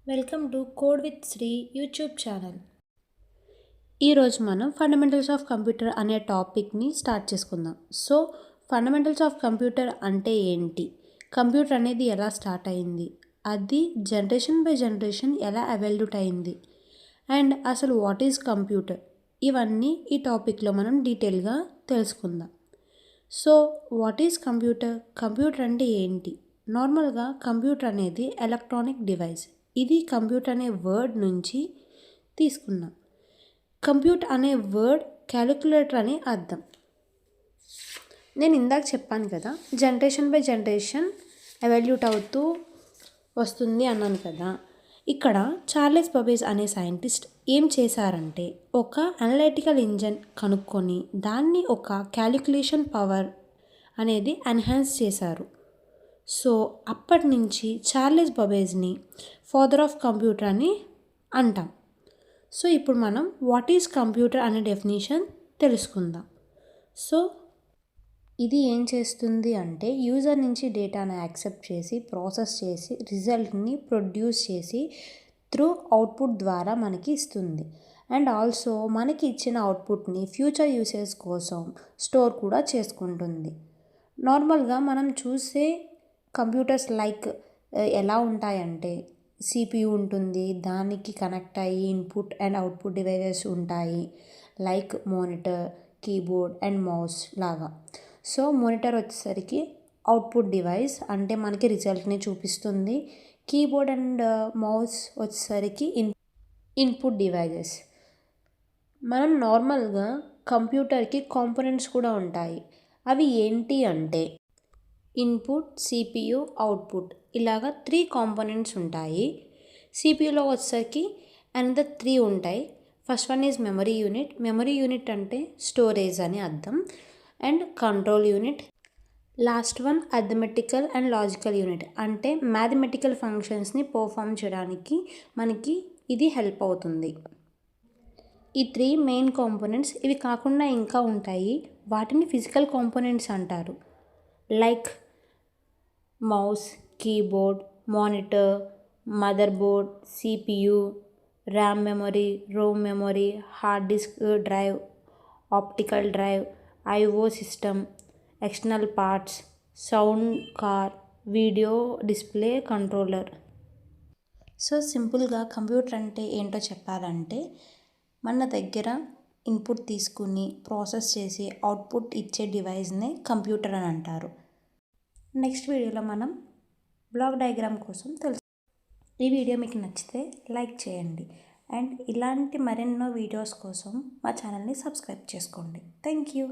Welcome to code with Sri YouTube channel. ఈరోజు మనం fundamentals of computer అనే టాపిక్ని స్టార్ట్ చేసుకుందాం. సో ఫండమెంటల్స్ ఆఫ్ కంప్యూటర్ అంటే ఏంటి, కంప్యూటర్ అనేది ఎలా స్టార్ట్ అయింది, అది జనరేషన్ బై జనరేషన్ ఎలా ఎవల్యూట్ అయింది, అండ్ అసలు వాట్ ఈజ్ కంప్యూటర్, ఇవన్నీ ఈ టాపిక్లో మనం డీటెయిల్గా తెలుసుకుందాం. So what is computer, computer అంటే ఏంటి? నార్మల్గా కంప్యూటర్ అనేది ఎలక్ట్రానిక్ డివైస్. ఇది కంప్యూటర్ అనే వర్డ్ నుంచి తీసుకున్నాం. కంప్యూటర్ అనే వర్డ్ క్యాలిక్యులేటర్ అని అర్థం. నేను ఇందాక చెప్పాను కదా, జనరేషన్ బై జనరేషన్ ఎవల్యూట్ అవుతూ వస్తుంది అన్నాను కదా. ఇక్కడ చార్లెస్ బబేజ్ అనే సైంటిస్ట్ ఏం చేశారంటే ఒక అనలైటికల్ ఇంజన్ కనుక్కొని దాన్ని ఒక క్యాలిక్యులేషన్ పవర్ అనేది ఎన్హాన్స్ చేశారు. సో అప్పటి నుంచి చార్లెస్ బబేజ్ని ఫాదర్ ఆఫ్ కంప్యూటర్ అని అంటాం. సో ఇప్పుడు మనం వాట్ ఈజ్ కంప్యూటర్ అనే డెఫినేషన్ తెలుసుకుందాం. సో ఇది ఏం చేస్తుంది అంటే యూజర్ నుంచి డేటాను యాక్సెప్ట్ చేసి ప్రాసెస్ చేసి రిజల్ట్ని ప్రొడ్యూస్ చేసి త్రూ అవుట్పుట్ ద్వారా మనకి ఇస్తుంది. అండ్ ఆల్సో మనకి ఇచ్చిన అవుట్పుట్ని ఫ్యూచర్ యూసేజ్ కోసం స్టోర్ కూడా చేసుకుంటుంది. నార్మల్గా మనం చూసే కంప్యూటర్స్ లైక్ ఎలా ఉంటాయంటే సిపియు ఉంటుంది, దానికి కనెక్ట్ అయ్యి ఇన్పుట్ అండ్ అవుట్పుట్ డివైజెస్ ఉంటాయి, like monitor, keyboard and mouse లాగా. సో మానిటర్ వచ్చేసరికి అవుట్పుట్ డివైస్, అంటే మనకి రిజల్ట్ని చూపిస్తుంది. కీబోర్డ్ అండ్ మౌస్ వచ్చేసరికి ఇన్పుట్ డివైజెస్. మనం నార్మల్గా కంప్యూటర్కి కాంపోనెంట్స్ కూడా ఉంటాయి. అవి ఏంటి అంటే ఇన్పుట్, సిపియు, అవుట్పుట్, ఇలాగా 3 కాంపోనెంట్స్ ఉంటాయి. సిపియులో వచ్చేసరికి అనదర్ 3 ఉంటాయి. First one is memory unit. Memory unit అంటే స్టోరేజ్ అని అర్థం. And control unit. Last one arithmetical and logical unit, అంటే మ్యాథమెటికల్ ఫంక్షన్స్ని పర్ఫామ్ చేయడానికి మనకి ఇది హెల్ప్ అవుతుంది. ఈ 3 మెయిన్ కాంపోనెంట్స్. ఇవి కాకుండా ఇంకా ఉంటాయి, వాటిని ఫిజికల్ కాంపోనెంట్స్ అంటారు. Like mouse, keyboard, monitor, motherboard, CPU, RAM memory, Rome memory, hard disk drive, optical drive, IO system, external parts, sound card, video display controller. So సింపుల్గా కంప్యూటర్ అంటే ఏంటో చెప్పాలంటే మన దగ్గర ఇన్పుట్ తీసుకుని ప్రాసెస్ చేసి అవుట్పుట్ ఇచ్చే డివైస్నే కంప్యూటర్ అని అంటారు. నెక్స్ట్ వీడియోలో మనం బ్లాక్ డయాగ్రామ్ కోసం తెలుసు. ఈ వీడియో మీకు నచ్చితే లైక్ చేయండి, అండ్ ఇలాంటి మరెన్నో వీడియోస్ కోసం మా ఛానల్ని సబ్స్క్రైబ్ చేసుకోండి. Thank you.